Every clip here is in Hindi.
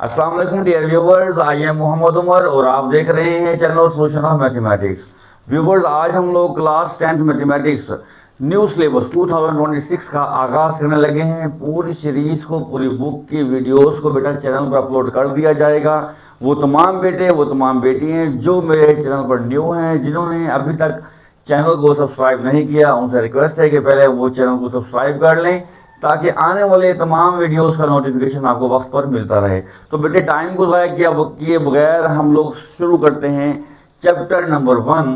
अस्सलाम वालेकुम dear viewers, I am Mohammad Umar और आप देख रहे हैं channel solution of mathematics. Viewers, आज हम लोग class 10th mathematics new syllabus 2026 का आगाज करने लगे हैं। पूरी सीरीज को, पूरी बुक की वीडियोस को बेटा चैनल पर अपलोड कर दिया जाएगा। वो तमाम बेटे, वो तमाम बेटियां जो मेरे चैनल पर न्यू हैं, जिन्होंने अभी तक चैनल को सब्सक्राइब नहीं किया, उनसे रिक्वेस्ट है कि पहले वो चैनल को सब्सक्राइब कर लें ताकि आने वाले तमाम वीडियोस का नोटिफिकेशन आपको वक्त पर मिलता रहे। तो बेटे टाइम को ज़ाया किए बगैर हम लोग शुरू करते हैं चैप्टर नंबर 1,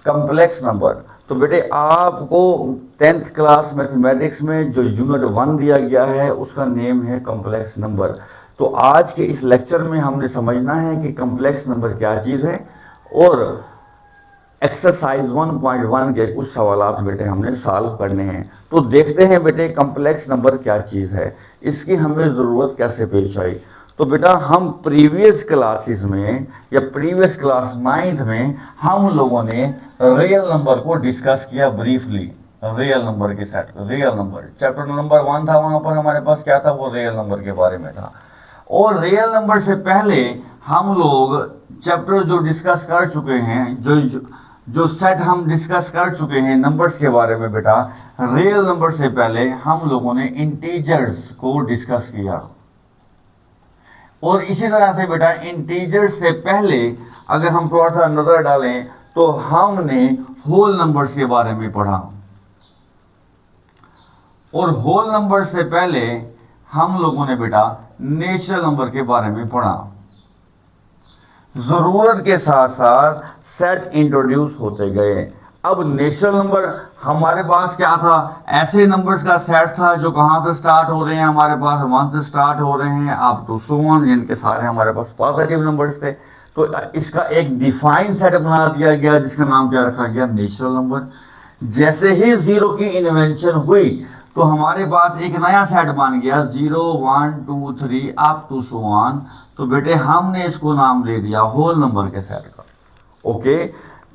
कम्प्लेक्स नंबर। तो बेटे आपको 10th क्लास मैथमेटिक्स में जो यूनिट 1 दिया गया है उसका नेम है कम्प्लेक्स नंबर। तो आज के इस लेक्चर में हमने समझना है कि कम्प्लेक्स नंबर क्या चीज़ है और एक्सरसाइज 1.1 के कुछ सवाल बेटे हमने सॉल्व करने हैं। तो देखते हैं बेटे कम्प्लेक्स नंबर क्या चीज़ है, इसकी हमें ज़रूरत कैसे पेश आई। तो बेटा हम प्रीवियस क्लासेस में या प्रीवियस क्लास 9th में हम लोगों ने रियल नंबर को डिस्कस किया ब्रीफली। रियल नंबर के set, real number chapter number 1 था, वहाँ पर हमारे पास क्या था, वो रियल नंबर के बारे में था। और रियल नंबर से पहले हम लोग चैप्टर जो डिस्कस कर चुके हैं, जो सेट हम डिस्कस कर चुके हैं नंबर्स के बारे में बेटा, रियल नंबर से पहले हम लोगों ने इंटीजर्स को डिस्कस किया। और इसी तरह से बेटा इंटीजर्स से पहले अगर हम थोड़ा सा नजर डालें तो हमने होल नंबर्स के बारे में पढ़ा। और होल नंबर से पहले हम लोगों ने बेटा नेचुरल नंबर के बारे में पढ़ा। जरूरत के साथ साथ सेट इंट्रोड्यूस होते गए। अब नेचुरल नंबर हमारे पास क्या था, ऐसे नंबर्स का सेट था जो कहाँ से स्टार्ट हो रहे हैं, हमारे पास 1 से स्टार्ट हो रहे हैं अप टू 100, जिनके सारे हमारे पास पॉजिटिव नंबर्स थे। तो इसका एक डिफाइंड सेट बना दिया गया जिसका नाम क्या रखा गया, नेचुरल नंबर। जैसे ही जीरो की इन्वेंशन हुई तो हमारे पास एक नया सेट बन गया 0, 1, 2, 3 अप टू 100। तो बेटे हमने इसको नाम दे दिया होल नंबर के सेट का। ओके,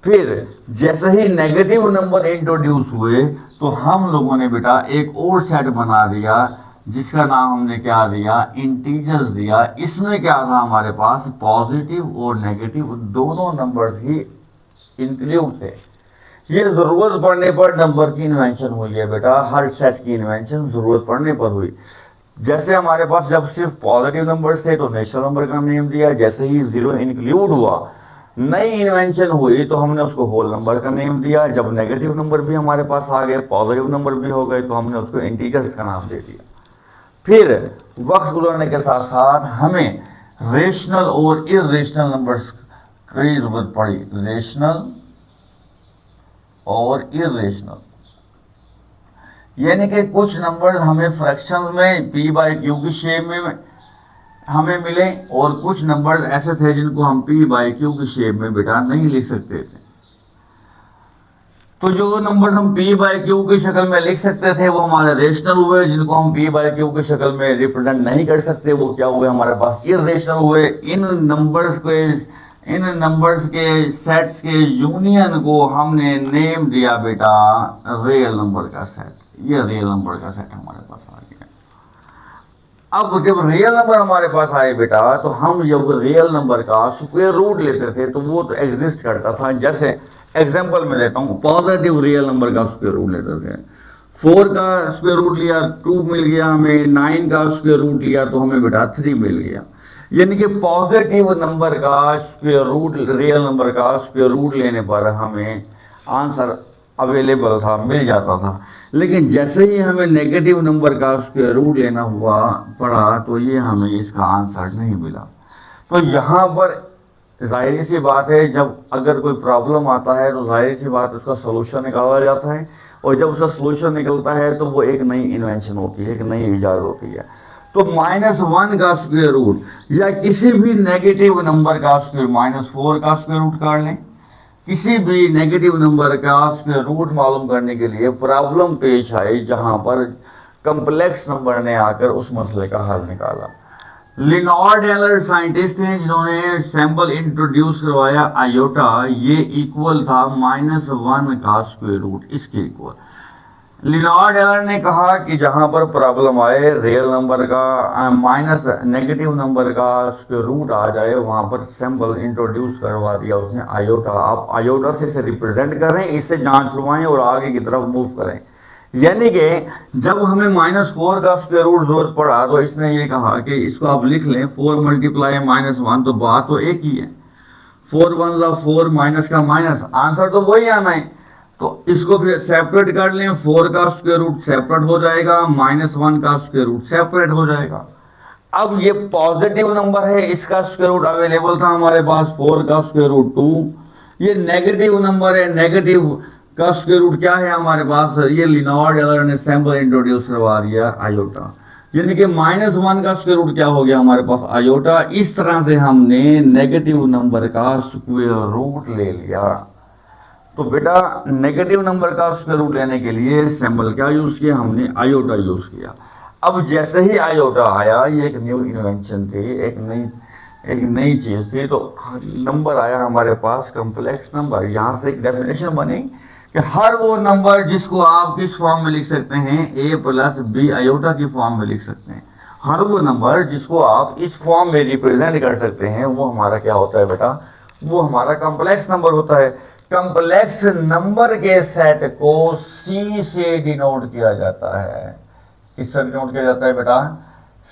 फिर जैसे ही नेगेटिव नंबर इंट्रोड्यूस हुए तो हम लोगों ने बेटा एक और सेट बना दिया जिसका नाम हमने क्या दिया, इंटीजर्स दिया। इसमें क्या था, हमारे पास पॉजिटिव और नेगेटिव दोनों नंबर्स ही इंक्लूड थे। ये जरूरत पड़ने पर नंबर की इन्वेंशन हुई है बेटा, हर सेट की इन्वेंशन जरूरत पड़ने पर हुई। जैसे हमारे पास जब सिर्फ पॉजिटिव नंबर्स थे तो नेचुरल नंबर का नेम दिया। जैसे ही जीरो इंक्लूड हुआ, नई इन्वेंशन हुई तो हमने उसको होल नंबर का नेम दिया। जब नेगेटिव नंबर भी हमारे पास आ गए, पॉजिटिव नंबर भी हो गए, तो हमने उसको इंटीजर्स का नाम दे दिया। फिर वक्त गुजरने के साथ साथ हमें रेशनल और इरेशनल नंबर्स की जरूरत पड़ी। रेशनल और इरेशनल यानी कि कुछ नंबर हमें फ्रैक्शन में p/q की शेप में हमें मिले और कुछ नंबर ऐसे थे जिनको हम p/q की शेप में बेटा नहीं लिख सकते थे। तो जो नंबर हम p/q की शक्ल में लिख सकते थे वो हमारे रेशनल हुए, जिनको हम p/q की शक्ल में रिप्रेजेंट नहीं कर सकते वो क्या हुए, हमारे पास इरेशनल हुए। इन नंबर्स के सेट्स के यूनियन को हमने नेम दिया बेटा रियल नंबर का सेट। ये रियल नंबर का सेट हमारे पास आ गया। अब जब रियल नंबर हमारे पास आए बेटा तो हम जब रियल नंबर का स्क्वायर रूट लेते थे तो वो तो एग्जिस्ट करता था। जैसे एग्जांपल में लेता हूँ, पॉजिटिव रियल नंबर का स्क्वायर रूट लेते थे। 4 का स्क्वायर रूट लिया 2 मिल गया हमें, 9 का स्क्वायर रूट लिया तो हमें बेटा 3 मिल गया। यानी कि पॉजिटिव नंबर का स्क्वायर रूट, रियल नंबर का स्क्वायर रूट लेने पर हमें आंसर अवेलेबल था, मिल जाता था। लेकिन जैसे ही हमें नेगेटिव नंबर का स्क्वायर रूट लेना पड़ा तो ये हमें इसका आंसर नहीं मिला। तो यहाँ पर जाहिर सी बात है, जब अगर कोई प्रॉब्लम आता है तो जाहिर सी बात उसका सोल्यूशन निकाला जाता है, और जब उसका सोल्यूशन निकलता है तो वो एक नई इन्वेंशन होती है, एक नई इजाद होती है। तो -1 का स्क्वायर रूट या किसी भी नेगेटिव नंबर का स्क्वायर, -4 का स्क्वायर रूट कर लें, किसी भी नेगेटिव नंबर का स्क्वायर रूट मालूम करने के लिए प्रॉब्लम पेश आई जहां पर कम्प्लेक्स नंबर ने आकर उस मसले का हल निकाला। लिनार्ड एलर साइंटिस्ट हैं जिन्होंने सैंपल इंट्रोड्यूस करवाया आयोटा, ये इक्वल था -1 का स्क्वायर रूट, इसके इक्वल। लिनार्ड एलर ने कहा कि जहां पर प्रॉब्लम आए, रियल नंबर का माइनस नेगेटिव नंबर का स्क्वायर रूट आ जाए, वहां पर सिंबल इंट्रोड्यूस करवा दिया उसने आयोटा। आप आयोटा से इसे रिप्रेजेंट करें, इससे जांच छुड़वाएं और आगे की तरफ मूव करें। यानी कि जब हमें -4 का स्क्वायर रूट जरूरत पड़ा तो इसने ये कहा कि इसको आप लिख लें 4 मल्टीप्लाई -1, तो बात तो एक ही है। 4 1 जा 4, माइनस का माइनस, आंसर तो वही आना है। तो इसको फिर सेपरेट कर लें, 4 का स्क्वायर रूट सेपरेट हो जाएगा, -1 का स्क्वायर रूट सेपरेट हो जाएगा। अब ये पॉजिटिव नंबर है, इसका स्क्वायर रूट अवेलेबल था हमारे पास 4 का स्क्वायर रूट 2। ये नेगेटिव नंबर है, नेगेटिव का स्क्वायर रूट क्या है हमारे पास, ये लिनार्ड एलर ने सिंबल इंट्रोड्यूस करवा दिया आयोटा। यानी कि -1 का स्क्वायर रूट क्या हो गया हमारे पास आयोटा। इस तरह से हमने नेगेटिव नंबर का स्क्वायर रूट ले लिया। तो बेटा नेगेटिव नंबर का स्क्वायर रूट लेने के लिए सिंबल क्या यूज किया हमने, आयोटा यूज किया। अब जैसे ही आयोटा आया, ये एक न्यू इन्वेंशन थी, एक नई चीज थी, तो नंबर आया हमारे पास कॉम्प्लेक्स नंबर। यहाँ से एक डेफिनेशन बनी कि हर वो नंबर जिसको आप किस फॉर्म में लिख सकते हैं, a+b आयोटा की फॉर्म में लिख सकते हैं। हर वो नंबर जिसको आप इस फॉर्म में रिप्रेजेंट कर सकते हैं, वो हमारा क्या होता है बेटा, वो हमारा कॉम्प्लेक्स नंबर होता है। कॉम्प्लेक्स नंबर के सेट को C से डिनोट किया जाता है। किससे डिनोट किया जाता है बेटा,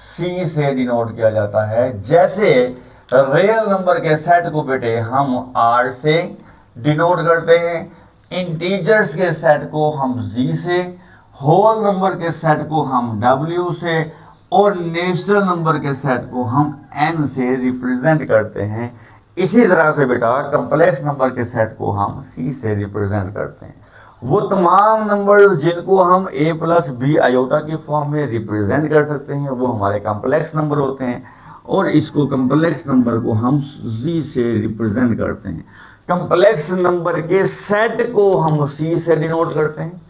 C से डिनोट किया जाता है। जैसे रियल नंबर के सेट को बेटे हम R से डिनोट करते हैं, इंटीजर्स के सेट को हम Z से, होल नंबर के सेट को हम W से, और नेचुरल नंबर के सेट को हम N से रिप्रेजेंट करते हैं। इसी तरह से बेटा कॉम्प्लेक्स नंबर के सेट को हम C से रिप्रेजेंट करते हैं। वो तमाम नंबर जिनको हम a+b आयोटा की फॉर्म में रिप्रेजेंट कर सकते हैं, वो हमारे कॉम्प्लेक्स नंबर होते हैं। और इसको कॉम्प्लेक्स नंबर को हम Z से रिप्रेजेंट करते हैं। कॉम्प्लेक्स नंबर के सेट को हम C से डिनोट करते हैं,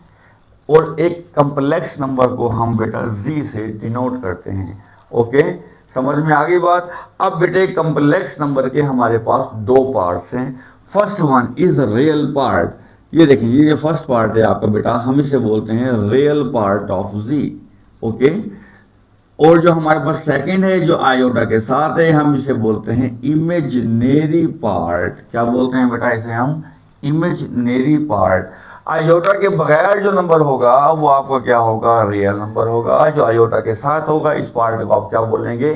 और एक कॉम्प्लेक्स नंबर को हम बेटा Z से डिनोट करते हैं। ओके, समझ में आ गई बात। अब बेटे कॉम्प्लेक्स नंबर के हमारे पास दो पार्ट्स हैं। First one is real part. ये देखिए, ये फर्स्ट पार्ट है आपका बेटा, हम इसे बोलते हैं real part of Z। Okay, और जो हमारे पास सेकंड है जो आयोटा के साथ है, हम इसे बोलते हैं इमेजिनरी पार्ट। क्या बोलते हैं बेटा इसे हम, इमेजिनरी पार्ट। आयोटा के बगैर जो नंबर होगा वो आपका क्या होगा, रियल नंबर होगा। जो आयोटा के साथ होगा, इस पार्ट को आप क्या बोलेंगे,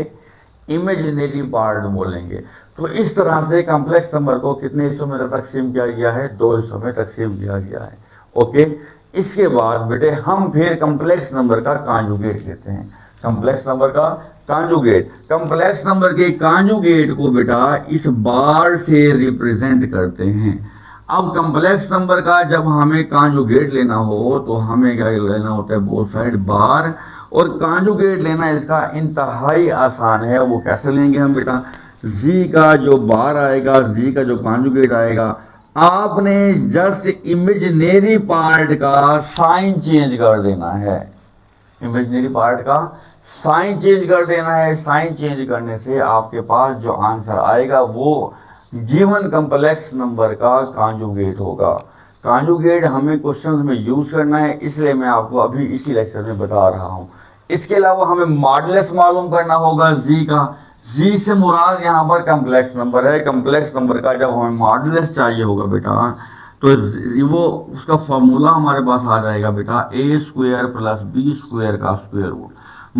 इमेजिनरी पार्ट बोलेंगे। तो इस तरह से कॉम्प्लेक्स नंबर को कितने हिस्सों में तकसीम किया गया है, दो हिस्सों में तकसीम किया गया है। ओके, इसके बाद बेटे हम फिर कॉम्प्लेक्स नंबर का कॉन्जुगेट लेते हैं। कॉम्प्लेक्स नंबर का कॉन्जुगेट, कॉम्प्लेक्स नंबर के कॉन्जुगेट को बेटा इस बार से रिप्रेजेंट करते हैं। अब कॉम्प्लेक्स नंबर का जब हमें कॉन्जुगेट लेना हो तो हमें क्या लेना होता है, बोथ साइड बार। और कॉन्जुगेट लेना इसका इंतहाई आसान है। वो कैसे लेंगे हम बेटा, Z का जो बार आएगा, Z का जो कॉन्जुगेट आएगा, आपने जस्ट इमेजिनरी पार्ट का साइन चेंज कर देना है। इमेजिनरी पार्ट का साइन चेंज कर देना है। साइन चेंज करने से आपके पास जो आंसर आएगा वो गिवन कॉम्प्लेक्स नंबर का कॉन्जुगेट होगा। कॉन्जुगेट हमें क्वेश्चंस में यूज करना है, इसलिए मैं आपको अभी इसी लेक्चर में बता रहा हूं। इसके अलावा हमें मॉडुलस मालूम करना होगा Z का। Z से मुराद यहाँ पर कॉम्प्लेक्स नंबर है। कॉम्प्लेक्स नंबर का जब हमें मॉडुलस चाहिए होगा बेटा, तो वो उसका फॉर्मूला हमारे पास आ जाएगा बेटा a² + b² का स्क्वायर रूट।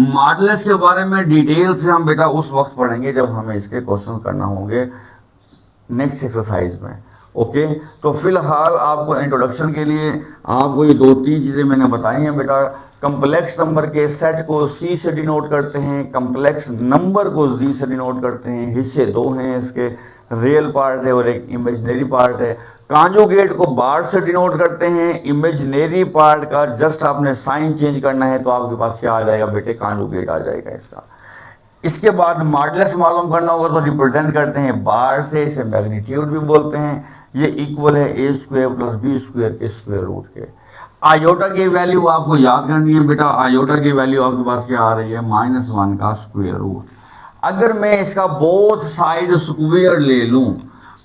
मॉडुलस के बारे में डिटेल से हम बेटा उस वक्त पढ़ेंगे जब हमें इसके क्वेश्चन करना होंगे नेक्स्ट एक्सरसाइज में। ओके, तो फिलहाल आपको इंट्रोडक्शन के लिए आपको ये 2-3 चीज़ें मैंने बताई हैं बेटा। कॉम्प्लेक्स नंबर के सेट को C से डिनोट करते हैं, कॉम्प्लेक्स नंबर को Z से डिनोट करते हैं। हिस्से दो हैं इसके, रियल पार्ट है और एक इमेजिनरी पार्ट है। कॉन्जुगेट को बार से डिनोट करते हैं। इमेजिनरी पार्ट का जस्ट आपने साइन चेंज करना है तो आपके पास क्या आ जाएगा बेटे, कॉन्जुगेट आ जाएगा इसका। इसके बाद मॉडुलस मालूम करना होगा तो रिप्रेजेंट करते हैं बार से, इसे मैग्नीट्यूड भी बोलते हैं। ये इक्वल है a² + b² के स्क्वायर रूट के। आयोटा की वैल्यू आपको याद करनी है बेटा। आयोटा की वैल्यू आपके पास क्या आ रही है, -1 का स्क्वायर रूट। अगर मैं इसका बोथ साइड स्क्वायर ले लूं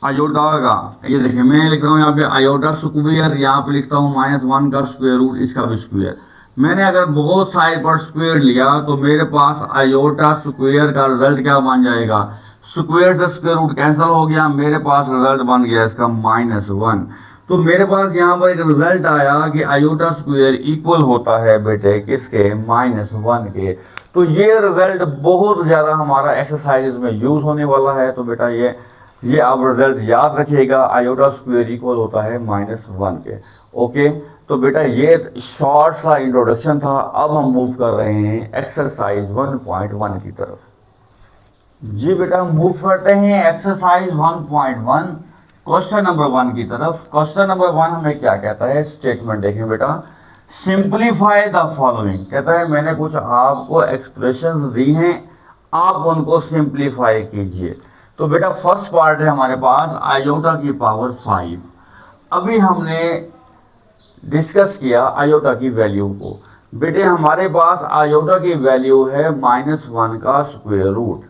आयोटा का, ये देखिए मैं लिख रहा हूँ यहाँ पे आयोटा स्क्वायर, यहाँ पे लिखता हूँ -1 का स्क्वायर रूट, इसका भी स्क्वायर। मैंने अगर बहुत साइड पर स्क्वायर लिया तो मेरे पास आयोटा स्क्वायर का रिजल्ट क्या बन जाएगा, स्क्वायर से स्क्वायर रूट कैंसिल हो गया, मेरे पास रिजल्ट बन गया इसका -1। तो मेरे पास यहाँ पर एक रिजल्ट आया कि आयोटा स्क्वायर इक्वल होता है बेटे किसके, -1 के। तो ये रिजल्ट बहुत ज़्यादा हमारा एक्सरसाइज में यूज होने वाला है। तो बेटा ये आप रिजल्ट याद रखिएगा, आयोटा स्क्वायर इक्वल होता है -1 के। ओके, तो बेटा ये शॉर्ट सा इंट्रोडक्शन था। अब हम मूव कर रहे हैं एक्सरसाइज 1.1 की तरफ। जी बेटा मूव करते हैं एक्सरसाइज 1.1 क्वेश्चन नंबर 1 की तरफ। क्वेश्चन नंबर 1 हमें क्या कहता है, स्टेटमेंट देखें बेटा। सिंप्लीफाई द फॉलोइंग, कहता है मैंने कुछ आपको एक्सप्रेशंस दी हैं, आप उनको सिंप्लीफाई कीजिए। तो बेटा फर्स्ट पार्ट है हमारे पास आयोटा की पावर 5। अभी हमने डिस्कस किया आयोटा की वैल्यू को। बेटे हमारे पास आयोटा की वैल्यू है -1 का स्क्वायर रूट।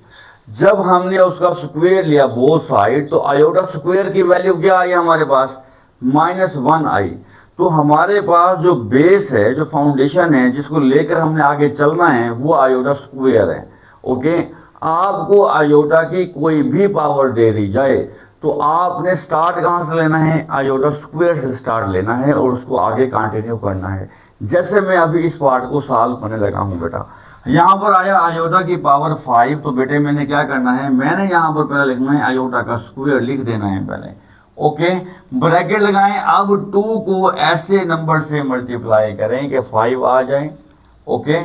जब हमने उसका स्क्वायर लिया बोथ साइड, तो आयोटा स्क्वायर की वैल्यू क्या आई हमारे पास, -1 आई। तो हमारे पास जो बेस है, जो फाउंडेशन है, जिसको लेकर हमने आगे चलना है, वो आयोटा स्क्वायर है। ओके, आपको आयोटा की कोई भी पावर दे दी जाए तो आपने स्टार्ट कहाँ से लेना है, आयोटा स्क्वायर से स्टार्ट लेना है और उसको आगे कंटिन्यू करना है। जैसे मैं अभी इस पार्ट को सॉल्व करने लगा हूँ बेटा, यहाँ पर आया आयोटा की पावर 5। तो बेटे मैंने क्या करना है, मैंने यहाँ पर पहले लिखना है आयोटा का स्क्वायर लिख देना है पहले। ओके, ब्रैकेट लगाएं। अब 2 को ऐसे नंबर से मल्टीप्लाई करें कि 5 आ जाए। ओके,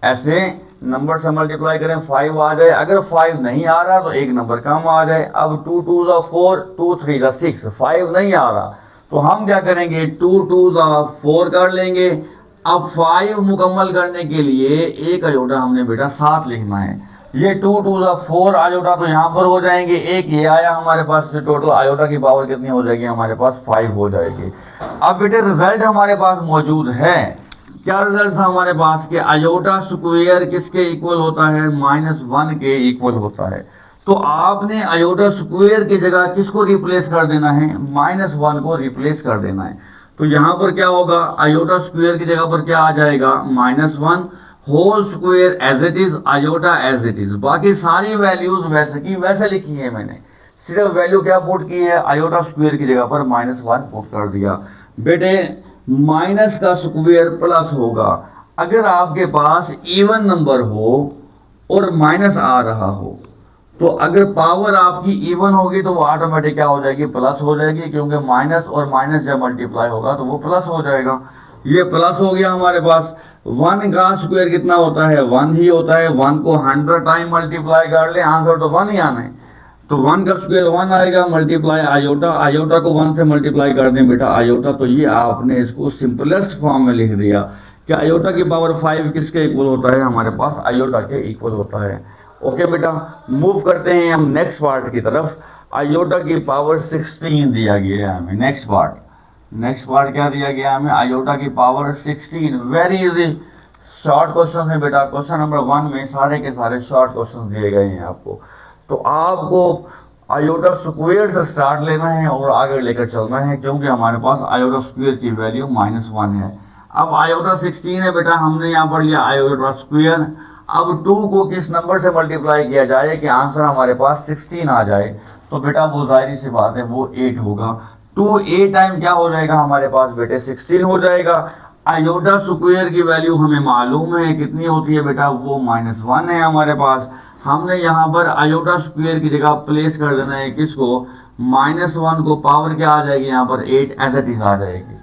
ऐसे नंबर से मल्टीप्लाई करें 5 आ जाए। अगर 5 नहीं आ रहा तो एक नंबर कम आ जाए। अब 2 2 4, 2 3 6, 5 नहीं आ रहा तो हम क्या करेंगे, 2 2 4 कर लेंगे। अब 5 मुकम्मल करने के लिए एक आयोटा हमने बेटा 7 लिखना है। ये 2 2 4 आयोटा तो यहाँ पर हो जाएंगे, एक ये आया हमारे पास, तो टोटल आयोटा की पावर कितनी हो जाएगी हमारे पास, 5 हो जाएगी। अब बेटे रिजल्ट हमारे पास मौजूद है। क्या रिजल्ट था हमारे पास कि आयोटा स्क्वायर किसके इक्वल होता है, -1 के इक्वल होता है। तो आपने आयोटा स्क्वायर की जगह किसको रिप्लेस कर देना है, -1 को रिप्लेस कर देना है। तो यहाँ पर क्या होगा, आयोटा स्क्वायर की जगह पर क्या आ जाएगा, -1 whole square as it is, iota as it is. बाकी सारी वैल्यूज वैसे की वैसे लिखी है मैंने, सिर्फ वैल्यू क्या पुट की है, आयोटा स्क्वायर की जगह पर -1 पुट कर दिया। बेटे माइनस का स्क्वायर प्लस होगा। अगर आपके पास इवन नंबर हो और माइनस आ रहा हो, तो अगर पावर आपकी इवन होगी तो वो ऑटोमेटिक क्या हो जाएगी, प्लस हो जाएगी, क्योंकि माइनस और माइनस जब मल्टीप्लाई होगा तो वो प्लस हो जाएगा। ये प्लस हो गया हमारे पास। 1 का स्क्वायर कितना होता है, 1 ही होता है। 1 को 100 टाइम मल्टीप्लाई कर ले, आंसर तो 1 ही आना है। तो 1 का स्क्वायर 1 आएगा, मल्टीप्लाई आयोटा, आयोटा को 1 से मल्टीप्लाई कर दें बेटा आयोटा। तो ये आपने इसको सिंपलेस्ट फॉर्म में लिख दिया कि आयोटा की पावर 5 किसके इक्वल होता है, हमारे पास आयोटा के इक्वल होता है। ओके बेटा, मूव करते हैं हम नेक्स्ट पार्ट की तरफ। आयोटा की पावर 16 दिया गया है हमें। नेक्स्ट पार्ट क्या दिया गया हमें, आयोटा की power 16। Very easy short question है बेटा। क्वेश्चन नंबर 1 में सारे के सारे शॉर्ट क्वेश्चन दिए गए हैं आपको। तो आपको आयोटा स्क्वायर से स्टार्ट लेना है और आगे लेकर चलना है, क्योंकि हमारे पास आयोटा स्क्वायर की वैल्यू -1 है। अब आयोटा 16 है बेटा, हमने यहाँ पर लिया आयोटा स्क्वायर। अब 2 को किस नंबर से मल्टीप्लाई किया जाए कि आंसर हमारे पास 16 आ जाए, तो बेटा वो जाहिर सी बात है वो 8 होगा। 2 8 टाइम क्या हो जाएगा हमारे पास बेटे, 16 हो जाएगा। आयोटा स्क्वायर की वैल्यू हमें मालूम है कितनी होती है बेटा, वो -1 है हमारे पास। हमने यहाँ पर आयोटा स्क्वायर की जगह प्लेस कर देना है किसको, -1 को। पावर क्या आ जाएगी यहाँ पर, 8 एज इट इज आ जाएगी।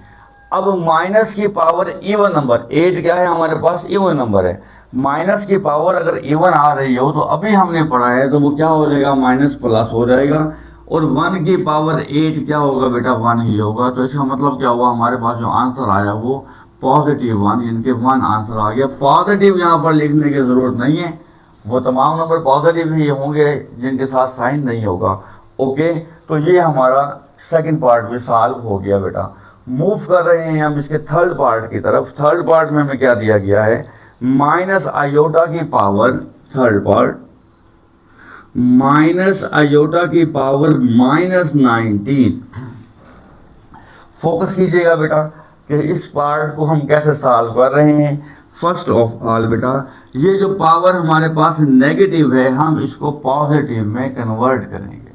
अब माइनस की पावर इवन नंबर, 8 क्या है हमारे पास, इवन नंबर है। माइनस की पावर अगर इवन आ रही हो तो अभी हमने पढ़ा है तो वो क्या हो जाएगा, माइनस प्लस हो जाएगा। और 1 की पावर 8 क्या होगा बेटा, 1 ही होगा। तो इसका मतलब क्या हुआ, हमारे पास जो आंसर आया वो +1, इनके 1 आंसर आ गया। पॉजिटिव यहाँ पर लिखने की जरूरत नहीं है, वो तमाम नंबर पॉजिटिव ही होंगे जिनके साथ साइन नहीं होगा। ओके, तो ये हमारा सेकंड पार्ट भी सॉल्व हो गया बेटा। मूव कर रहे हैं हम इसके थर्ड पार्ट की तरफ। थर्ड पार्ट में हमें क्या दिया गया है, माइनस आयोटा की power, third part minus iota की पावर -19। फोकस कीजिएगा बेटा कि इस पार्ट को हम कैसे सॉल्व कर रहे हैं। फर्स्ट ऑफ ऑल बेटा, ये जो पावर हमारे पास नेगेटिव है, हम इसको पॉजिटिव में कन्वर्ट करेंगे।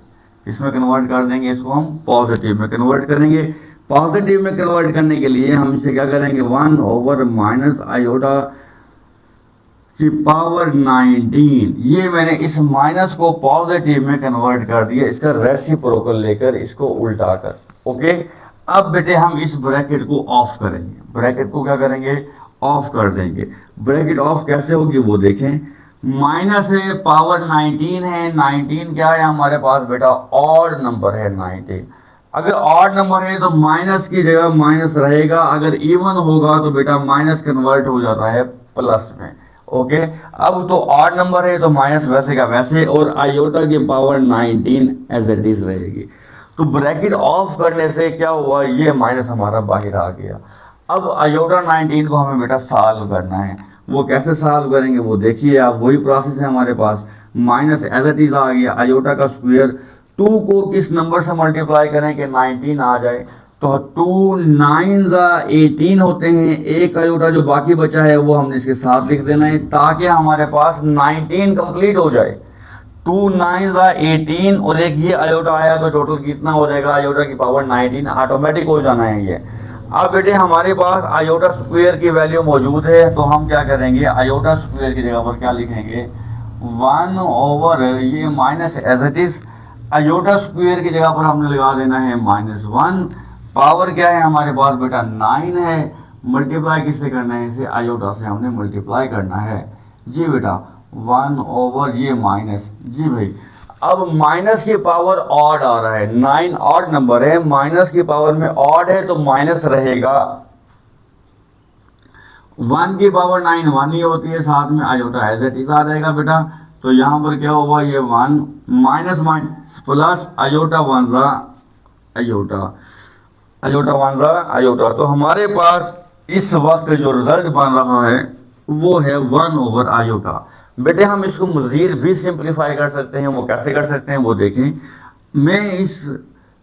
इसमें कन्वर्ट कर देंगे, इसको हम पॉजिटिव में कन्वर्ट करेंगे। पॉजिटिव में कन्वर्ट करने के लिए हम इसे क्या करेंगे, 1 ओवर माइनस आयोटा की पावर 19। ये मैंने इस माइनस को पॉजिटिव में कन्वर्ट कर दिया, इसका रेसिप्रोकल लेकर, इसको उल्टा कर। ओके, अब बेटे हम इस ब्रैकेट को ऑफ करेंगे। ब्रैकेट को क्या करेंगे, ऑफ कर देंगे। ब्रैकेट ऑफ कैसे होगी वो देखें। माइनस है, पावर 19 है। 19 क्या है हमारे पास बेटा, ऑड नंबर है 19। अगर ऑड नंबर है तो माइनस की जगह माइनस रहेगा, अगर इवन होगा तो बेटा माइनस कन्वर्ट हो जाता है प्लस में। ओके, अब तो ऑड नंबर है तो माइनस वैसे का वैसे, और आयोटा की पावर 19 एज इट इज रहेगी। तो ब्रैकेट ऑफ करने से क्या हुआ, ये माइनस हमारा बाहर आ गया। अब आयोटा 19 को हमें बेटा सॉल्व करना है। वो कैसे सॉल्व करेंगे वो देखिए आप, वही प्रोसेस है हमारे पास। माइनस एज इट इज आ गया, आयोटा का स्क्वायर 2 को किस नंबर से मल्टीप्लाई करें कि 19 आ जाए, तो 2 9 18 होते हैं। एक आयोटा जो बाकी बचा है वो हमने इसके साथ लिख देना है ताकि हमारे पास 19 कंप्लीट हो जाए। 2 9 18 और एक ये आयोटा आया तो टोटल कितना हो जाएगा, आयोटा की पावर 19 ऑटोमेटिक हो जाना है ये। अब बेटे हमारे पास आयोटा स्क्वायर की वैल्यू मौजूद है, तो हम क्या करेंगे, आयोटा स्क्वायर की जगह पर क्या लिखेंगे, 1 ओवर ये minus as it is, iota square की जगह पर हमने लगा देना है -1। पावर क्या है हमारे पास बेटा 9 है। मल्टीप्लाई किससे करना है, इसे आयोटा से हमने मल्टीप्लाई करना है। जी बेटा 1 ओवर ये माइनस, जी भाई। अब माइनस की पावर ऑड आ रहा है, 9 ऑड नंबर है, माइनस की पावर में ऑड है तो माइनस रहेगा। 1 की पावर 9 1 ही होती है, साथ में आयोटा एज इट इज आ जाएगा बेटा। तो यहाँ पर क्या हुआ, ये 1 माइनस माइनस प्लस, आयोटा 1 ज़ा आयोटा, आयोटा 1 ज़ा आयोटा। तो हमारे पास इस वक्त जो रिजल्ट बन रहा है वो है 1 ओवर आयोटा। बेटे हम इसको मज़ीद भी सिंप्लीफाई कर सकते हैं, वो कैसे कर सकते हैं वो देखें। मैं इस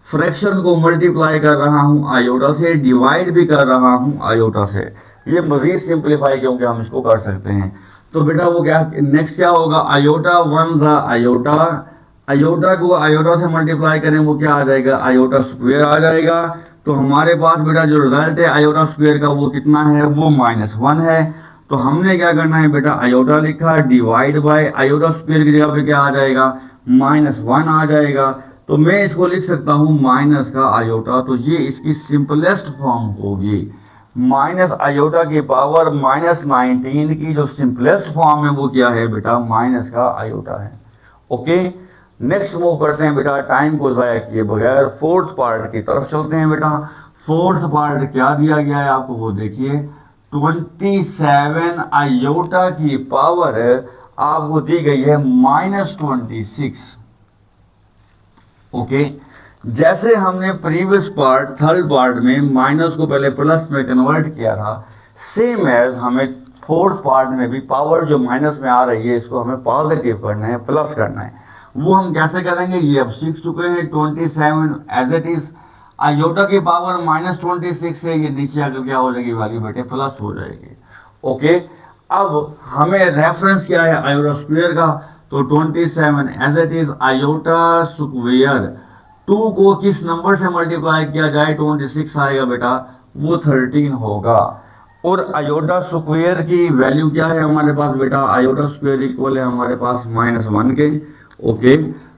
फ्रैक्शन को मल्टीप्लाई कर रहा हूँ आयोटा से, डिवाइड भी कर रहा हूँ आयोटा से। ये मज़ीद सिंप्लीफाई क्योंकि हम इसको कर सकते हैं। तो बेटा वो क्या, नेक्स्ट क्या होगा, आयोटा 1 ज़ा आयोटा, आयोटा को आयोटा से मल्टीप्लाई करें वो क्या आ जाएगा, आयोटा स्क्वायर आ जाएगा। तो हमारे पास बेटा जो रिजल्ट है आयोटा स्क्वायर का वो कितना है, वो -1 है। तो हमने क्या करना है बेटा, आयोटा लिखा, डिवाइड बाय आयोटा स्क्वायर की जगह पे क्या आ जाएगा, -1 आ जाएगा। तो मैं इसको लिख सकता हूँ माइनस का आयोटा, तो ये इसकी सिंपलेस्ट फॉर्म होगी। माइनस आयोटा की पावर -19 की जो सिंपलेस्ट फॉर्म है वो क्या है बेटा, माइनस का आयोटा है। ओके, नेक्स्ट मूव करते हैं बेटा, टाइम को ज़ाया किए बगैर फोर्थ पार्ट की तरफ चलते हैं बेटा। फोर्थ पार्ट क्या दिया गया है आपको वो देखिए, 27 आयोटा की पावर आपको दी गई है -26। ओके, जैसे हमने प्रीवियस पार्ट थर्ड पार्ट में माइनस को पहले प्लस में कन्वर्ट किया था, सेम एज हमें फोर्थ पार्ट में भी पावर जो माइनस में आ रही है इसको हमें पॉजिटिव करना है, प्लस करना है। वो हम कैसे करेंगे, ये अब सीख चुके हैं। 27 एज इट इज, आयोटा की पावर -26 है, ये नीचे आकर क्या हो जाएगी वैल्यू बेटे, प्लस हो जाएगी। ओके, अब हमें रेफरेंस क्या है आयोटा स्क्वायर का, तो 27 as it is iota square 2 को किस नंबर से मल्टीप्लाई किया जाए, 26 आएगा बेटा, वो 13 होगा। और आयोटा स्क्वायर की वैल्यू क्या है हमारे पास बेटा, आयोटा स्क्वायर इक्वल है हमारे पास -1 के। ओके,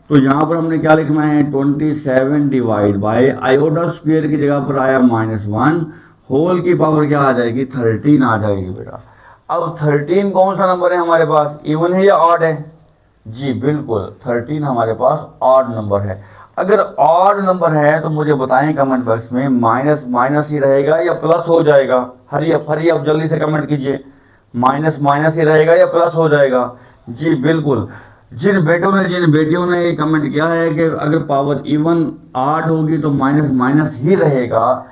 तो यहाँ पर हमने क्या लिखना है, 27 डिवाइड बाय आयोटा स्क्वायर की जगह पर आया -1, होल की पावर क्या आ जाएगी, 13 आ जाएगी बेटा। अब 13 कौन सा नंबर है हमारे पास, इवन है या ऑड है, जी बिल्कुल 13 हमारे पास ऑड नंबर है। अगर ऑड नंबर है तो मुझे बताएं कमेंट बॉक्स में, माइनस माइनस ही रहेगा या प्लस हो जाएगा। हरी अब जल्दी से कमेंट कीजिए, माइनस माइनस ही रहेगा या प्लस हो जाएगा। जी बिल्कुल, जिन बेटियों ने ये कमेंट किया है कि अगर पावर इवन 8 होगी तो माइनस माइनस ही रहेगा,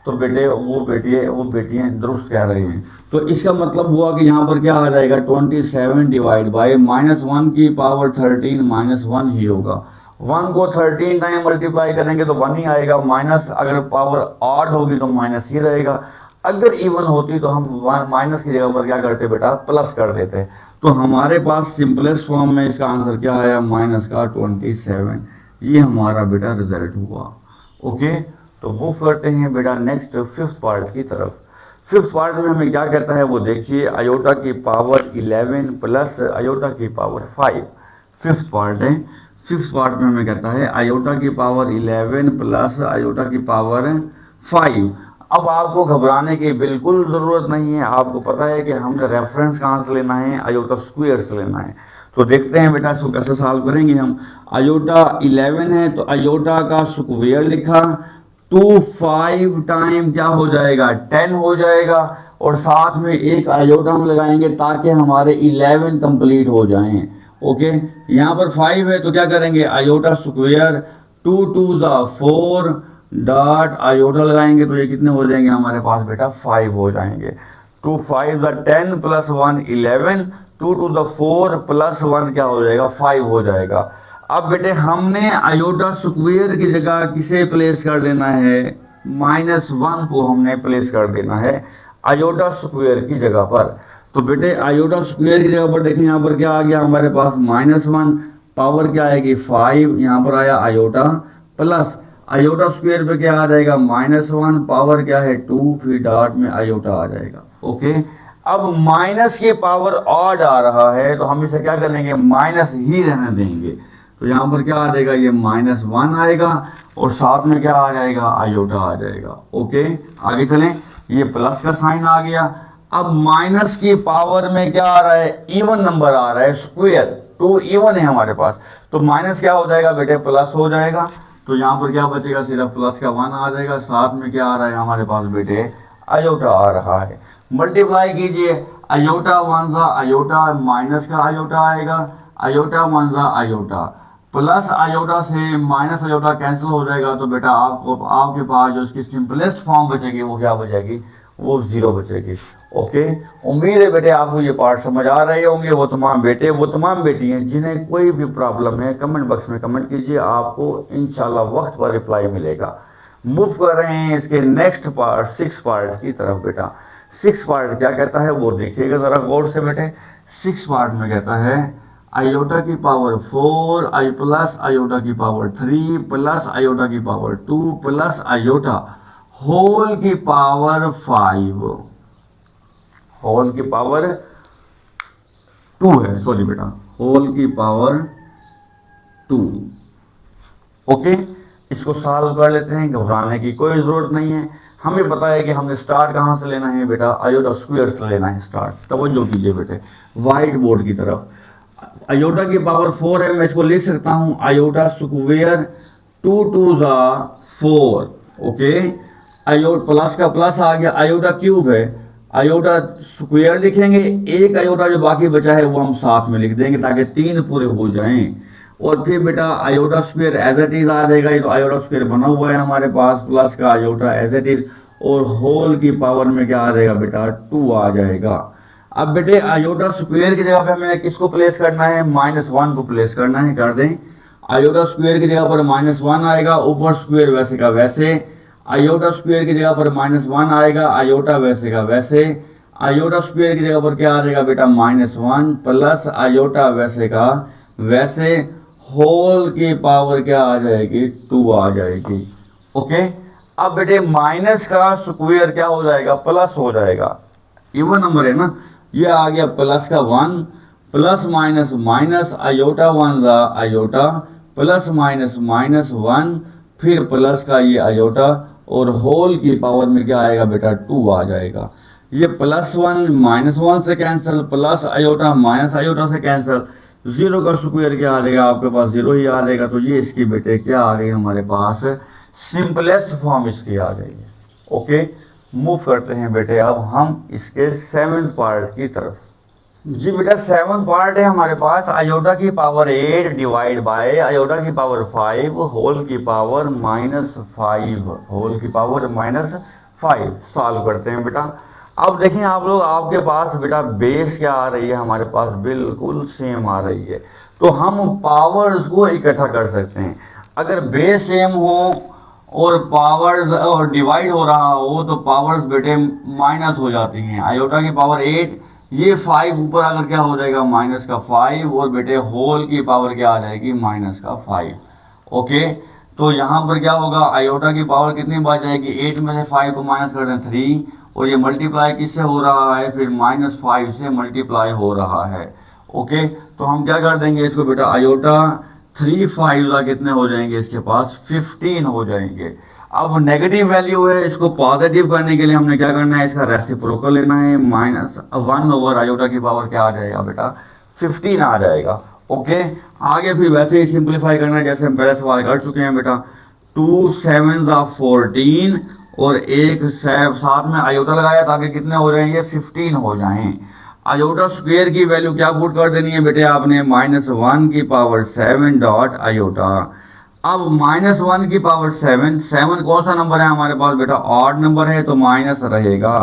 तो बेटे वो बेटियां दुरुस्त कह रहे हैं। तो इसका मतलब हुआ कि यहाँ पर क्या आ जाएगा 27 डिवाइड बाई -1 की पावर 13 -1 ही होगा। 1 को 13 टाइम मल्टीप्लाई करेंगे तो 1 ही आएगा, माइनस अगर पावर ऑड होगी तो माइनस ही रहेगा, अगर इवन होती तो हम माइनस की जगह पर क्या करते बेटा प्लस कर देते। तो हमारे पास सिंपलेस्ट फॉर्म में इसका आंसर क्या आया माइनस का 27। ये हमारा बेटा रिजल्ट हुआ। ओके, तो मूव करते हैं बेटा नेक्स्ट फिफ्थ पार्ट की तरफ। फिफ्थ पार्ट में हमें क्या कहता है वो देखिए, आयोटा की पावर 11 प्लस आयोटा की पावर 5। फिफ्थ पार्ट है। फिफ्थ पार्ट में हमें कहता है आयोटा की पावर 11 प्लस आयोटा की पावर 5। अब आपको घबराने की बिल्कुल ज़रूरत नहीं है, आपको पता है कि हमने रेफरेंस कहाँ से लेना है, आयोटा स्क्वायर से लेना है। तो देखते हैं बेटा इसको कैसे सॉल्व करेंगे हम। आयोटा 11 है तो आयोटा का स्क्वायर लिखा, 2 5 टाइम क्या हो जाएगा 10 हो जाएगा, और साथ में एक आयोटा हम लगाएंगे ताकि हमारे 11 कंप्लीट हो जाएं। ओके, यहाँ पर 5 है तो क्या करेंगे आयोटा स्क्वायर, 2 2 4 डॉट आयोटा लगाएंगे तो ये कितने हो जाएंगे हमारे पास बेटा 5 हो जाएंगे। 2 5 10 प्लस 1 11, 2 2 4 प्लस 1 क्या हो जाएगा 5 हो जाएगा। अब बेटे हमने आयोटा स्क्वायर की जगह किसे प्लेस कर देना है, -1 को हमने प्लेस कर देना है आयोटा स्क्वायर की जगह पर। तो बेटे आयोटा स्क्वायर की जगह पर देखें यहाँ पर क्या आ गया हमारे पास -1, पावर क्या आएगी 5, यहाँ पर आया आयोटा, प्लस आयोटा स्क्वायर पे क्या आ जाएगा -1, पावर क्या है 2, फिर डॉट में आयोटा आ जाएगा। ओके, अब माइनस की पावर ऑड आ रहा है तो हम इसे क्या करेंगे माइनस ही रहने देंगे। तो यहाँ पर क्या आ जाएगा ये -1 आएगा और साथ में क्या आ जाएगा आयोटा आ जाएगा। ओके, आगे चलें, ये प्लस का साइन आ गया। अब माइनस की पावर में क्या आ रहा है इवन नंबर आ रहा है स्क्वायर, 2 इवन है हमारे पास, तो माइनस क्या हो जाएगा बेटे प्लस हो जाएगा। तो यहाँ पर क्या बचेगा सिर्फ प्लस का 1 आ जाएगा, साथ में क्या आ रहा है हमारे पास बेटे आयोटा आ रहा है। मल्टीप्लाई कीजिए, आयोटा 1 सा आयोटा, माइनस का आयोटा आएगा, आयोटा 1 सा आयोटा, प्लस आयोटा से माइनस आयोटा कैंसिल हो जाएगा, तो बेटा आपके पास जो इसकी सिंपलेस्ट फॉर्म बचेगी वो क्या बचेगी, वो 0 बचेगी। ओके, उम्मीद है बेटे आपको ये पार्ट समझ आ रहे होंगे। वो तमाम बेटे वो तमाम बेटियां जिन्हें कोई भी प्रॉब्लम है कमेंट बॉक्स में कमेंट कीजिए, आपको इंशाल्लाह वक्त पर रिप्लाई मिलेगा। मूव कर रहे हैं इसके नेक्स्ट पार्ट 6 पार्ट की तरफ। बेटा 6 पार्ट क्या कहता है वो देखिएगा ज़रा गौर से बेटे। 6 पार्ट में कहता है आयोटा की पावर 4 आई प्लस आयोटा की पावर 3 प्लस आयोटा की पावर 2 प्लस आयोटा होल की पावर 5, होल की पावर 2 है, सॉरी बेटा होल की पावर 2। ओके, इसको सॉल्व कर लेते हैं, घबराने की कोई ज़रूरत नहीं है। हमें पता है कि हमने स्टार्ट कहाँ से लेना है बेटा, आयोटा स्क्वायर से लेना है स्टार्ट। तवज्जो कीजिए बेटे वाइट बोर्ड की तरफ। आयोटा की पावर 4 है, मैं इसको लिख सकता हूँ iota square 2 2 4। Okay, iota plus का प्लस आ गया, आयोटा क्यूब है, आयोटा स्क्वायर लिखेंगे, एक आयोटा जो बाकी बचा है वो हम साथ में लिख देंगे ताकि 3 पूरे हो जाएं। और फिर बेटा iota square as it is आ जाएगा, ये तो आयोटा स्क्वायर बना हुआ है हमारे पास, प्लस का आयोटा एज इट इज, और होल की पावर में क्या आ जाएगा बेटा 2 आ जाएगा। अब बेटे आयोटा स्क्वायर की जगह पे हमें किसको प्लेस करना है, -1 को प्लेस करना है, कर दें। आयोटा स्क्वायर की जगह पर -1 आएगा, ऊपर स्क्वायर वैसे का वैसे, आयोटा स्क्वायर की जगह पर -1 आएगा, आयोटा वैसे का वैसे, आयोटा स्क्वायर की जगह पर क्या आ जाएगा बेटा -1 प्लस आयोटा वैसे का वैसे, होल की पावर क्या आ जाएगी 2 आ जाएगी। ओके, अब बेटे माइनस का स्क्वायर क्या हो जाएगा प्लस हो जाएगा, इवन नंबर है ना, ये आ गया प्लस का 1 plus minus minus iota 1 iota plus minus -1 फिर प्लस का ये आयोटा, और होल की पावर में क्या आएगा बेटा 2 आ जाएगा। ये +1 -1 से cancel, plus iota minus iota से कैंसिल, 0 का स्क्वायर क्या आ जाएगा आपके पास 0 ही आ जाएगा। तो ये इसकी बेटे क्या आ गई हमारे पास सिंपलेस्ट फॉर्म इसकी आ गई है। ओके, मूव करते हैं बेटे अब हम इसके 7th पार्ट की तरफ। जी बेटा 7th पार्ट है हमारे पास, आयोटा की पावर 8 डिवाइड बाय आयोटा की पावर 5 होल की पावर -5, होल की पावर 5 सॉल्व करते हैं बेटा। अब देखें आप लोग, आपके पास बेटा बेस क्या आ रही है, हमारे पास बिल्कुल सेम आ रही है, तो हम पावर्स को इकट्ठा कर सकते हैं। अगर बेस सेम हो और पावर्स और डिवाइड हो रहा हो तो पावर्स बेटे माइनस हो जाती हैं। आयोटा की पावर 8, ये 5 ऊपर अगर क्या हो जाएगा माइनस का 5, और बेटे होल की पावर क्या आ जाएगी माइनस का 5। ओके, तो यहाँ पर क्या होगा, आयोटा की पावर कितनी बच जाएगी, 8 में से 5 को माइनस कर दें 3, और ये मल्टीप्लाई किससे हो रहा है, फिर -5 से मल्टीप्लाई हो रहा है। ओके, तो हम क्या कर देंगे इसको बेटा, आयोटा 3 5 कितने हो जाएंगे इसके पास 15 हो जाएंगे। अब नेगेटिव वैल्यू है, इसको पॉजिटिव करने के लिए हमने क्या करना है, इसका रेसिप्रोकल लेना है, -1 ओवर आयोटा की पावर क्या आ जाएगा बेटा 15 आ जाएगा। ओके, आगे फिर वैसे ही सिंप्लीफाई करना है जैसे हम पहले सवाल कर चुके हैं बेटा। 2 7 14 और एक साथ में आयोटा लगाया ताकि कितने हो जाएंगे 15 हो जाएं। आयोटा स्क्वायर की वैल्यू क्या पुट कर देनी है बेटे आपने, -1 की पावर 7 डॉट आयोटा। अब -1 की पावर 7, 7 कौन सा नंबर है हमारे पास बेटा, ऑड नंबर है, तो माइनस रहेगा।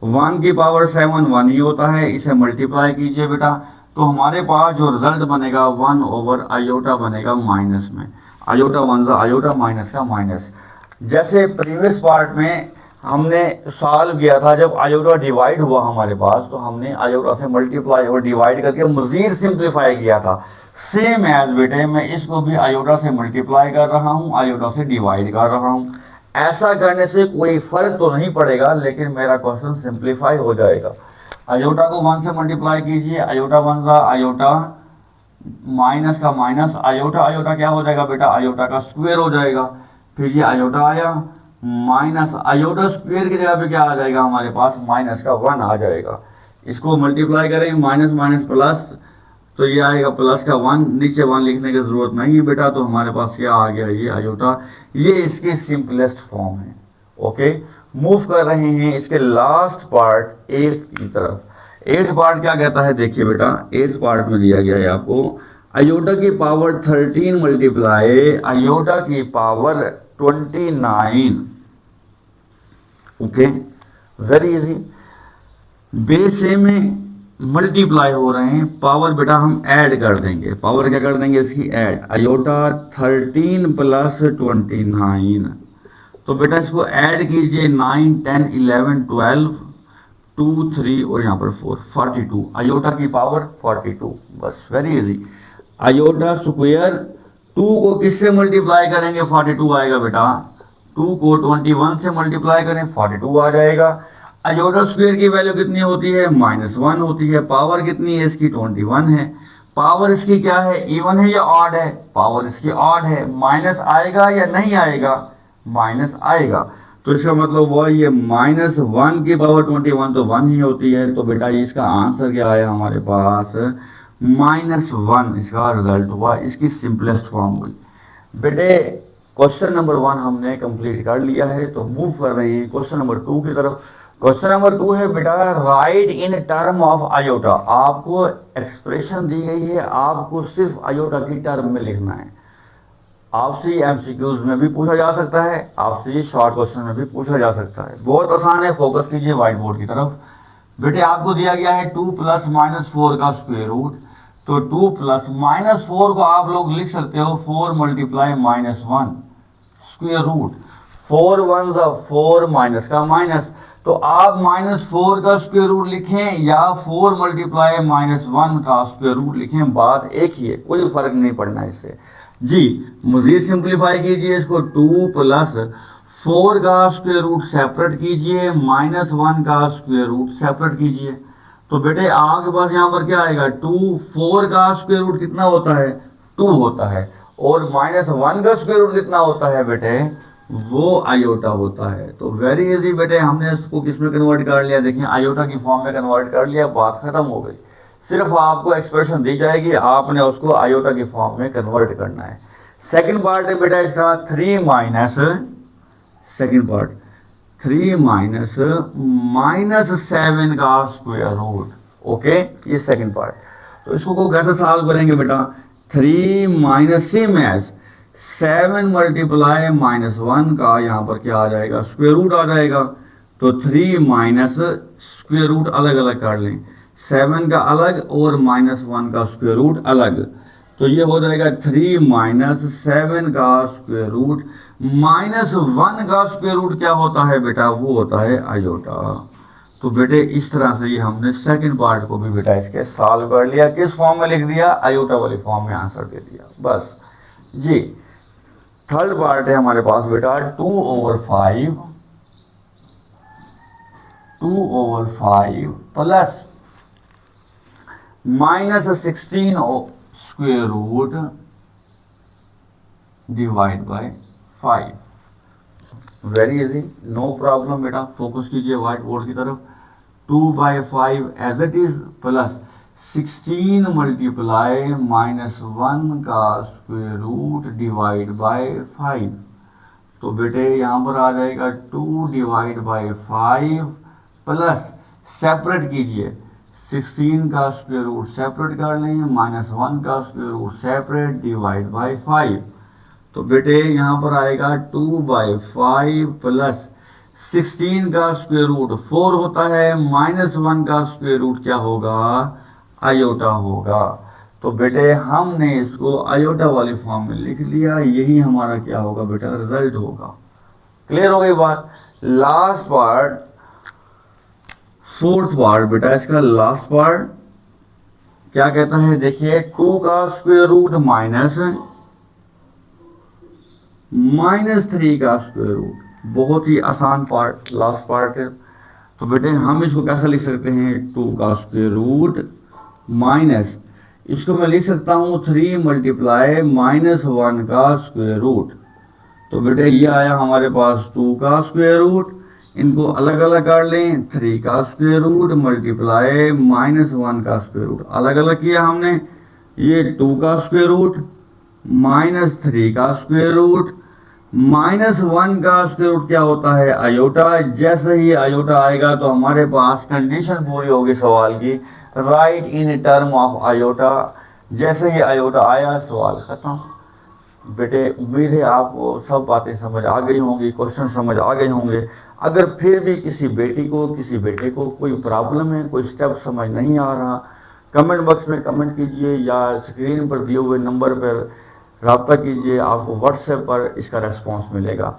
1 की पावर 7 1 ही होता है, इसे मल्टीप्लाई कीजिए बेटा, तो हमारे पास जो रिजल्ट बनेगा 1 ओवर आयोटा बनेगा माइनस में। आयोटा 1 आयोटा, माइनस का माइनस। जैसे प्रीवियस पार्ट में हमने सॉल्व किया था, जब आयोटा डिवाइड हुआ हमारे पास तो हमने आयोटा से मल्टीप्लाई और डिवाइड करके मजीद सिंप्लीफाई किया था। सेम एज बेटे मैं इसको भी आयोटा से मल्टीप्लाई कर रहा हूँ, आयोटा से डिवाइड कर रहा हूँ। ऐसा करने से कोई फर्क तो नहीं पड़ेगा, लेकिन मेरा क्वेश्चन सिंप्लीफाई हो जाएगा। आयोटा को 1 से मल्टीप्लाई कीजिए, आयोटा 1 आयोटा, माइनस का माइनस, आयोटा आयोटा क्या हो जाएगा बेटा, आयोटा का स्क्वायर हो जाएगा। फिर ये आयोटा आया माइनस आयोटा स्क्वायर की जगह पे क्या आ जाएगा हमारे पास, माइनस का 1 आ जाएगा। इसको मल्टीप्लाई करेंगे माइनस माइनस प्लस, तो ये आएगा प्लस का 1, नीचे 1 लिखने की जरूरत नहीं है बेटा, तो हमारे पास क्या आ गया, ये आयोटा। ये इसकी सिंपलेस्ट फॉर्म है। ओके, मूव कर रहे हैं इसके लास्ट पार्ट 8 की तरफ। 8 पार्ट क्या कहता है, देखिए बेटा 8 पार्ट में दिया गया है आपको, आयोटा की पावर 13 मल्टीप्लाई आयोटा की power 29। Okay, very easy. Base A में मल्टीप्लाई हो रहे हैं, पावर बेटा हम ऐड कर देंगे, पावर क्या कर देंगे इसकी ऐड, आयोटा 13 प्लस 29, तो बेटा इसको ऐड कीजिए 9 10 11 12 2 3 और यहाँ पर 4 42, आयोटा की पावर 42, बस वेरी इजी। आयोटा स्क्वायर 2 को किससे मल्टीप्लाई करेंगे 42 आएगा बेटा, 2 को 21 से मल्टीप्लाई करें 42 आ जाएगा। आयोटा स्क्वायर की वैल्यू कितनी होती है, -1 होती है। पावर कितनी है इसकी 21 है। पावर इसकी क्या है, इवन है या ऑड है, पावर इसकी ऑड है। माइनस आएगा या नहीं आएगा, माइनस आएगा, तो इसका मतलब वो ये -1 की पावर 21 तो 1 ही होती है। तो बेटा इसका आंसर क्या आया हमारे पास, -1 इसका रिजल्ट हुआ, इसकी सिंपलेस्ट फॉर्म हुई। बेटे क्वेश्चन नंबर 1 हमने कंप्लीट कर लिया है, तो मूव कर रहे हैं क्वेश्चन नंबर 2 की तरफ। क्वेश्चन नंबर 2 है बेटा, right in term of iota. आपको एक्सप्रेशन दी गई है, आपको सिर्फ आयोटा की टर्म में लिखना है। आपसे एमसीक्यूज में भी पूछा जा सकता है, आपसे ये शॉर्ट क्वेश्चन में भी पूछा जा सकता है, बहुत आसान है। फोकस कीजिए व्हाइट बोर्ड की तरफ। बेटे आपको दिया गया है 2 + -4 का स्क्वायर रूट, तो 2 + -4 को आप लोग लिख सकते हो 4 × -1 स्क्वायर रूट, 4 1 4 माइनस का माइनस, तो आप -4 का स्क्वायर रूट लिखें या 4 × -1 का स्क्वायर रूट लिखें, बात एक ही है, कोई फर्क नहीं पड़ना इससे जी। मजीद सिंप्लीफाई कीजिए इसको, 2 + 4 का स्क्वायर रूट सेपरेट कीजिए, -1 का स्क्वायर रूट सेपरेट कीजिए, तो बेटे आपके पास यहाँ पर क्या आएगा, 2 4 का स्क्वायर रूट कितना होता है 2 होता है, और -1 का स्क्वायर रूट कितना होता है बेटे, वो आयोटा होता है। तो वेरी इजी बेटे, हमने इसको किस में कन्वर्ट कर लिया, देखिए आयोटा की फॉर्म में कन्वर्ट कर लिया, बात खत्म हो गई। सिर्फ आपको एक्सप्रेशन दी जाएगी, आपने उसको आयोटा की फॉर्म में कन्वर्ट करना है। सेकंड पार्ट है बेटा इसका 3 माइनस, सेकंड पार्ट 3 माइनस -7 का स्क्वायर रूट। ओके, ये सेकंड पार्ट। तो इसको को कैसे सॉल्व करेंगे बेटा, 3 माइनस सेम एज 7 × -1 का यहाँ पर क्या आ जाएगा स्क्वायर रूट आ जाएगा, तो 3 माइनस स्क्वायर रूट अलग अलग कर लें, 7 का अलग और -1 का स्क्वायर रूट अलग, तो ये हो जाएगा 3 माइनस 7 का स्क्वायर रूट, -1 का स्क्वायर रूट क्या होता है बेटा, वो होता है आयोटा। तो बेटे इस तरह से ये हमने सेकंड पार्ट को भी बेटा इसके सॉल्व कर लिया, किस फॉर्म में लिख दिया, आयोटा वाली फॉर्म में आंसर दे दिया बस जी। थर्ड पार्ट है हमारे पास बेटा 2/5 plus -16 square root divide by 5। Very easy, no problem बेटा, फोकस कीजिए व्हाइट बोर्ड की तरफ। 2/5 as it is plus 16 multiply -1 का स्क्वायर रूट डिवाइड बाय 5। तो बेटे यहाँ पर आ जाएगा 2 डिवाइड बाय 5 प्लस सेपरेट कीजिए, 16 का स्क्वायर रूट सेपरेट कर लें, -1 का square root separate divide by 5। तो बेटे यहाँ पर आएगा 2/5 प्लस 16 का स्क्वायर रूट 4 होता है, -1 का स्क्वायर रूट क्या होगा, आयोटा होगा। तो बेटे हमने इसको आयोटा वाली फॉर्म में लिख लिया, यही हमारा क्या होगा बेटा, रिजल्ट होगा। क्लियर हो गई बात। लास्ट पार्ट, फोर्थ पार्ट बेटा, इसका लास्ट पार्ट क्या कहता है, देखिए 2 का स्क्वायर रूट -3 का स्क्वायर रूट, बहुत ही आसान पार्ट लास्ट पार्ट है। तो बेटे हम इसको कैसे लिख सकते हैं, 2 का स्क्वायर रूट माइनस, इसको मैं लिख सकता हूँ 3 मल्टीप्लाई -1 का स्क्वायर रूट। तो बेटे ये आया हमारे पास 2 का स्क्वायर रूट, इनको अलग अलग कर लें, 3 का स्क्वायर रूट मल्टीप्लाई -1 का स्क्वायर रूट, अलग अलग किया हमने, ये 2 का स्क्वायर रूट -3 का स्क्वायर रूट, -1 का स्क्वायर रूट क्या होता है, आयोटा। जैसे ही आयोटा आएगा तो हमारे पास कंडीशन पूरी होगी सवाल की, right in term of iota. जैसे ही आयोटा आया सवाल खत्म। बेटे उम्मीद है आपको सब बातें समझ आ गई होंगी, क्वेश्चन समझ आ गए होंगे। अगर फिर भी किसी बेटी को, किसी बेटे को कोई प्रॉब्लम है, कोई स्टेप समझ नहीं आ रहा, कमेंट बॉक्स में कमेंट कीजिए या स्क्रीन पर दिए हुए नंबर पर रब्ता कीजिए, आपको व्हाट्सएप पर इसका रेस्पॉन्स मिलेगा।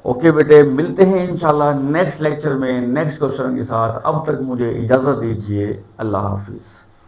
ओके बेटे, मिलते हैं इंशाल्लाह नेक्स्ट लेक्चर में नेक्स्ट क्वेश्चन के साथ। अब तक मुझे इजाज़त दीजिए, अल्लाह हाफिज़।